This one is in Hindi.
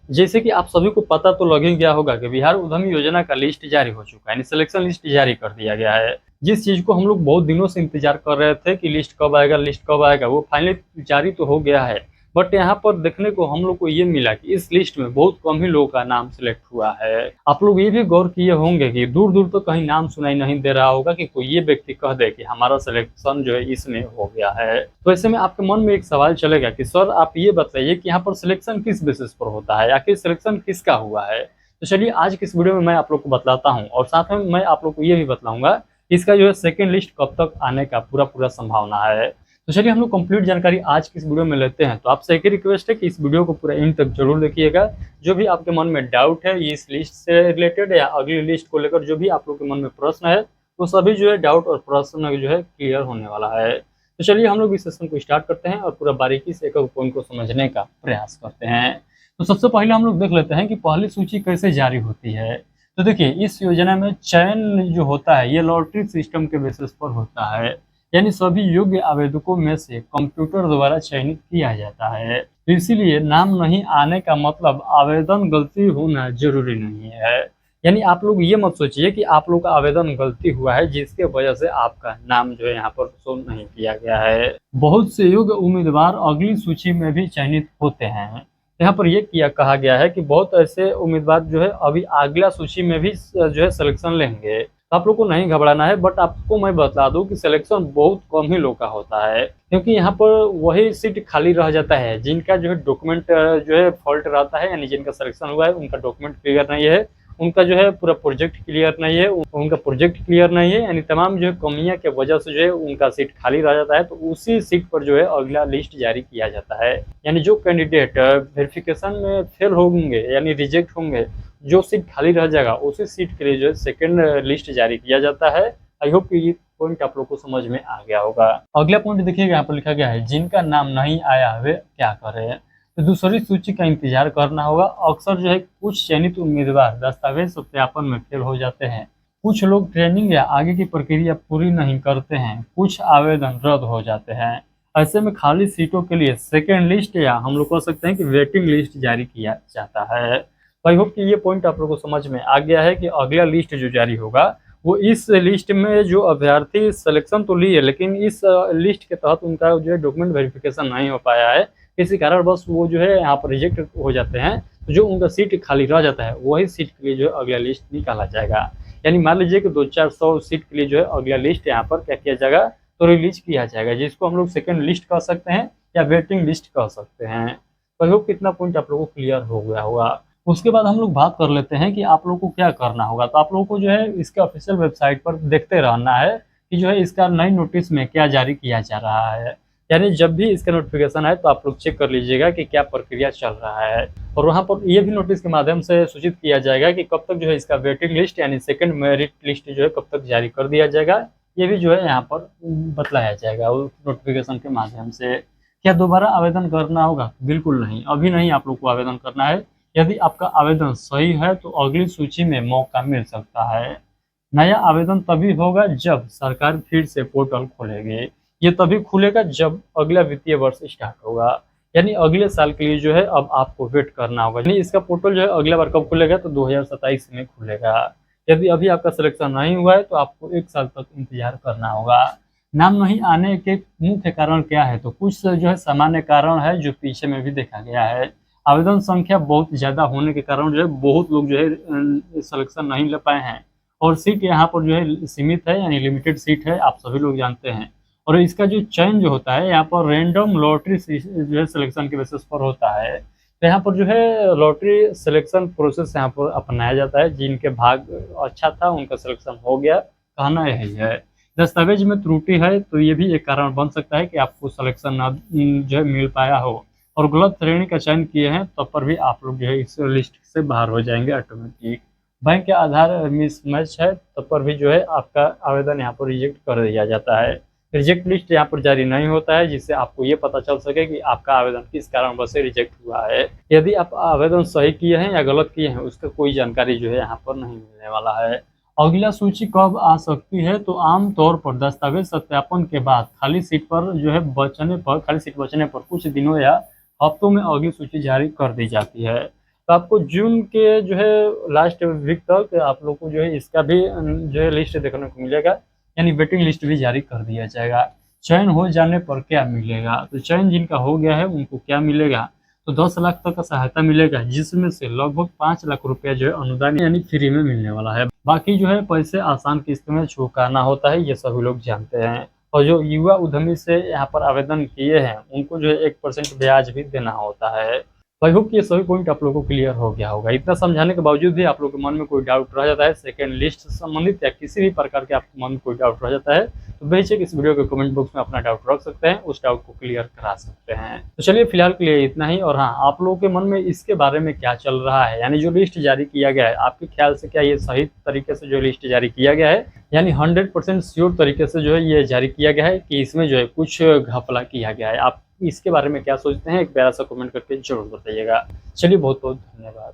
जैसे कि आप सभी को पता तो लग ही गया होगा कि बिहार उद्यमी योजना का लिस्ट जारी हो चुका है, यानी सिलेक्शन लिस्ट जारी कर दिया गया है। जिस चीज़ को हम लोग बहुत दिनों से इंतजार कर रहे थे कि लिस्ट कब आएगा, वो फाइनली जारी तो हो गया है। बट यहाँ पर देखने को हम लोग को ये मिला कि इस लिस्ट में बहुत कम ही लोगों का नाम सिलेक्ट हुआ है। आप लोग ये भी गौर किए होंगे कि दूर दूर तो कहीं नाम सुनाई नहीं दे रहा होगा कि कोई ये व्यक्ति कह दे कि हमारा सिलेक्शन जो है इसमें हो गया है। तो ऐसे में आपके मन में एक सवाल चलेगा कि सर आप ये बताइए कि यहाँ पर सिलेक्शन किस बेसिस पर होता है, आखिर सिलेक्शन किसका हुआ है। तो चलिए आज की इस वीडियो में मैं आप लोग को बतलाता हूँ, और साथ में मैं आप लोग को ये भी बतलाऊंगा इसका जो है सेकेंड लिस्ट कब तक आने का पूरा संभावना है। तो चलिए हम लोग कंप्लीट जानकारी आज की इस वीडियो में लेते हैं। तो आपसे एक ही रिक्वेस्ट है कि इस वीडियो को पूरा एंड तक जरूर देखिएगा। जो भी आपके मन में डाउट है इस लिस्ट से रिलेटेड या अगली लिस्ट को लेकर जो भी आप लोग के मन में प्रश्न है, वो सभी जो है डाउट और प्रश्न जो है क्लियर होने वाला है। तो चलिए हम लोग इस सेशन को स्टार्ट करते हैं और पूरा बारीकी से एक एक पॉइंट को समझने का प्रयास करते हैं। तो सबसे पहले हम लोग देख लेते हैं कि पहली सूची कैसे जारी होती है। तो देखिए इस योजना में चयन जो होता है ये लॉटरी सिस्टम के बेसिस पर होता है, यानी सभी योग्य आवेदकों में से कंप्यूटर द्वारा चयनित किया जाता है। तो इसीलिए नाम नहीं आने का मतलब आवेदन गलती होना जरूरी नहीं है। यानी आप लोग ये मत सोचिए कि आप लोग का आवेदन गलती हुआ है जिसके वजह से आपका नाम जो है यहाँ पर शो नहीं किया गया है। बहुत से योग्य उम्मीदवार अगली सूची में भी चयनित होते हैं। यहाँ पर यह किया कहा गया है कि बहुत ऐसे उम्मीदवार जो है अभी अगला सूची में भी जो है सिलेक्शन लेंगे। तो आप लोग को नहीं घबराना है, बट आपको मैं बता दूं कि सिलेक्शन बहुत कम ही लोग का होता है, क्योंकि यहाँ पर वही सीट खाली रह जाता है जिनका जो है डॉक्यूमेंट जो है फॉल्ट रहता है, यानी जिनका सिलेक्शन हुआ है उनका डॉक्यूमेंट क्लियर नहीं है, उनका जो है पूरा प्रोजेक्ट क्लियर नहीं है, उनका प्रोजेक्ट क्लियर नहीं है, यानी तमाम जो है कमियां के वजह से जो है उनका सीट खाली रह जाता है। तो उसी सीट पर जो है अगला लिस्ट जारी किया जाता है। यानी जो कैंडिडेट वेरिफिकेशन में फेल होंगे यानी रिजेक्ट होंगे, जो सीट खाली रह जाएगा उसी सीट के लिए जो है सेकेंड लिस्ट जारी किया जाता है। आई होप कि ये पॉइंट आप लोग को समझ में आ गया होगा। अगला पॉइंट देखिएगा यहाँ पर लिखा गया है जिनका नाम नहीं आया वे क्या करें। तो दूसरी सूची का इंतजार करना होगा। अक्सर जो है कुछ चयनित उम्मीदवार दस्तावेज सत्यापन में फेल हो जाते हैं, कुछ लोग ट्रेनिंग या आगे की प्रक्रिया पूरी नहीं करते हैं, कुछ आवेदन रद्द हो जाते हैं। ऐसे में खाली सीटों के लिए सेकेंड लिस्ट या हम लोग कह सकते हैं कि वेटिंग लिस्ट जारी किया जाता है। तो आई होप कि ये पॉइंट आप लोगों को समझ में आ गया है कि अगला लिस्ट जो जारी होगा वो इस लिस्ट में जो अभ्यर्थी सिलेक्शन तो लिए लेकिन इस लिस्ट के तहत उनका जो है डॉक्यूमेंट वेरिफिकेशन नहीं हो पाया है, किसी कारण बस वो जो है यहाँ पर रिजेक्ट हो जाते हैं, तो जो उनका सीट खाली रह जाता है वही सीट के लिए जो है अगला लिस्ट निकाला जाएगा। यानी मान लीजिए कि 200-400 सीट के लिए जो है अगला लिस्ट यहाँ पर क्या किया जाएगा, तो रिलीज किया जाएगा, जिसको हम लोग सेकेंड लिस्ट कह सकते हैं या वेटिंग लिस्ट कह सकते हैं। तो आई होप कितना पॉइंट आप लोगों को क्लियर हो गया होगा। उसके बाद हम लोग बात कर लेते हैं कि आप लोगों को क्या करना होगा। तो आप लोगों को जो है इसके ऑफिशियल वेबसाइट पर देखते रहना है कि जो है इसका नई नोटिस में क्या जारी किया जा रहा है। यानी जब भी इसका नोटिफिकेशन आए तो आप लोग चेक कर लीजिएगा कि क्या प्रक्रिया चल रहा है, और वहाँ पर ये भी नोटिस के माध्यम से सूचित किया जाएगा कि कब तक जो है इसका वेटिंग लिस्ट यानी सेकंड मेरिट लिस्ट जो है कब तक जारी कर दिया जाएगा। ये भी जो है यहाँ पर बतलाया जाएगा उस नोटिफिकेशन के माध्यम से। क्या दोबारा आवेदन करना होगा? बिल्कुल नहीं, अभी नहीं आप लोग को आवेदन करना है। यदि आपका आवेदन सही है तो अगली सूची में मौका मिल सकता है। नया आवेदन तभी होगा जब सरकार फिर से पोर्टल खोलेगी। ये तभी खुलेगा जब अगला वित्तीय वर्ष स्टार्ट होगा, यानी अगले साल के लिए जो है अब आपको वेट करना होगा। यानी इसका पोर्टल जो है अगला बार कब खुलेगा, तो 2027 में खुलेगा। यदि अभी आपका सिलेक्शन नहीं हुआ है तो आपको 1 साल तक इंतजार करना होगा। नाम नहीं आने के मुख्य कारण क्या है, तो कुछ जो है सामान्य कारण है जो पीछे में भी देखा गया है। आवेदन संख्या बहुत ज़्यादा होने के कारण जो है बहुत लोग जो है सिलेक्शन नहीं ले पाए हैं, और सीट यहाँ पर जो है सीमित है यानी लिमिटेड सीट है, आप सभी लोग जानते हैं। और इसका जो चयन जो होता है यहाँ पर रैंडम लॉटरी जो है सिलेक्शन के बेसिस पर होता है। तो यहाँ पर जो है लॉटरी सिलेक्शन प्रोसेस यहाँ पर अपनाया जाता है। जिनके भाग अच्छा था उनका सिलेक्शन हो गया, कहना यही है। दस्तावेज में त्रुटि है तो ये भी एक कारण बन सकता है कि आपको सिलेक्शन ना जो है मिल पाया हो, और गलत श्रेणी का चयन किए हैं तब पर भी आप लोग जो है इस लिस्ट से बाहर हो जाएंगे ऑटोमेटिक। बैंक के आधार मिसमैच है तब पर भी जो है आपका आवेदन यहाँ पर रिजेक्ट कर दिया जाता है। रिजेक्ट लिस्ट यहाँ पर जारी नहीं होता है जिससे आपको ये पता चल सके कि आपका आवेदन किस कारणवश से रिजेक्ट हुआ है। यदि आप आवेदन सही किए हैं या गलत किए हैं उसका कोई जानकारी जो है यहाँ पर नहीं मिलने वाला है। अगला सूची कब आ सकती है, तो आमतौर पर दस्तावेज सत्यापन के बाद खाली सीट बचने पर कुछ दिनों या हफ्तों में अगली सूची जारी कर दी जाती है। तो आपको जून के जो है लास्ट वीक तक आप लोग को जो है इसका भी जो है लिस्ट देखने को मिलेगा, यानी वेटिंग लिस्ट भी जारी कर दिया जाएगा। चयन हो जाने पर क्या मिलेगा, तो चयन जिनका हो गया है उनको क्या मिलेगा, तो 10 लाख तक का सहायता मिलेगा, जिसमें से लगभग 5 लाख रुपया जो है अनुदान यानी फ्री में मिलने वाला है। बाकी जो है पैसे आसान किस्त में चुकाना होता है, ये सभी लोग जानते हैं। और जो युवा उद्यमी से यहाँ पर आवेदन किए हैं उनको जो है 1% ब्याज भी देना होता है। तो आई होप कि ये सभी पॉइंट आप लोगों को क्लियर हो गया होगा। इतना समझाने के बावजूद भी आप लोगों के मन में कोई डाउट रह जाता है सेकेंड लिस्ट से संबंधित या किसी भी प्रकार के आपके मन में कोई डाउट रह जाता है, तो बेशक इस वीडियो के कमेंट बॉक्स में अपना डाउट रख सकते हैं, उस डाउट को क्लियर करा सकते हैं। तो चलिए फिलहाल के लिए इतना ही। और हाँ, आप लोगों के मन में इसके बारे में क्या चल रहा है, यानी जो लिस्ट जारी किया गया है आपके ख्याल से क्या ये सही तरीके से जो लिस्ट जारी किया गया है, यानी 100% श्योर तरीके से जो है ये जारी किया गया है कि इसमें जो है कुछ घपला किया गया है? आप इसके बारे में क्या सोचते हैं, एक प्यारा सा कमेंट करके जरूर बताइएगा। चलिए बहुत बहुत धन्यवाद।